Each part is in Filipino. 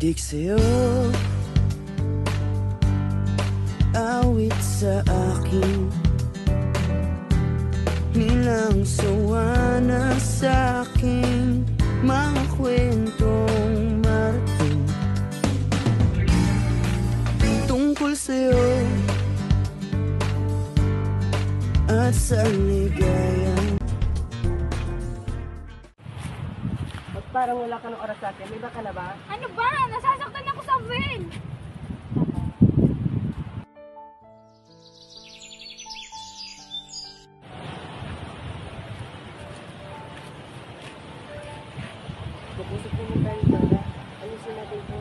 Titik sa'yo, awit sa akin, nilang sawa na sa'king mga kwentong marating tungkol sa'yo at sa ligaya. Parang wala ka ng oras sa akin. May baka na ba? Ano ba? Nasasaktan ako sa Vel! Pupusok mo tayo sana. Alisin natin po.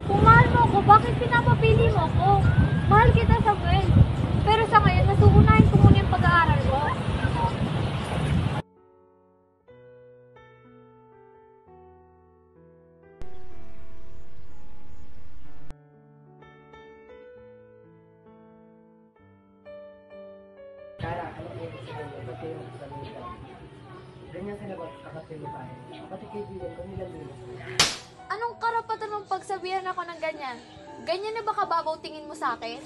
Kung mahal mo ako, bakit pinapapili mo ako? Mahal kita sa Vel. Pero sa ngayon, nasuunahin ko muna yung pag-aaral ko. Kaya, alam mo yung sila mo, ba't kayo sa mga ganyan sila ba kakatilipahin? Pati kaibigan ko nila din. Anong karapatan mong pagsabihan ako ng ganyan? Ganyan na ba kababaw tingin mo sa akin?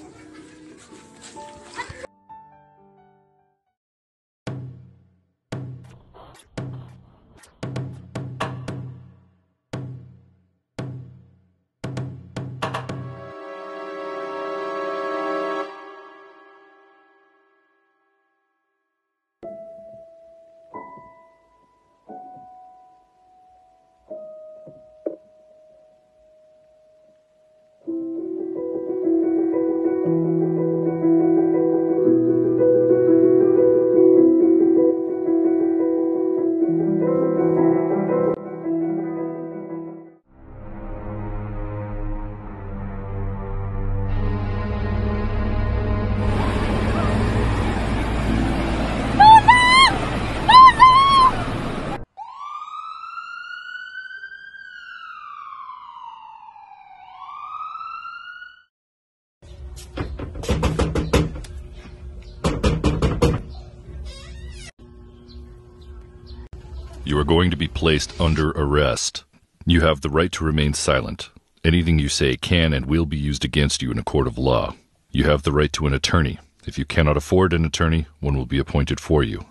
You are going to be placed under arrest. You have the right to remain silent. Anything you say can and will be used against you in a court of law. You have the right to an attorney. If you cannot afford an attorney, one will be appointed for you.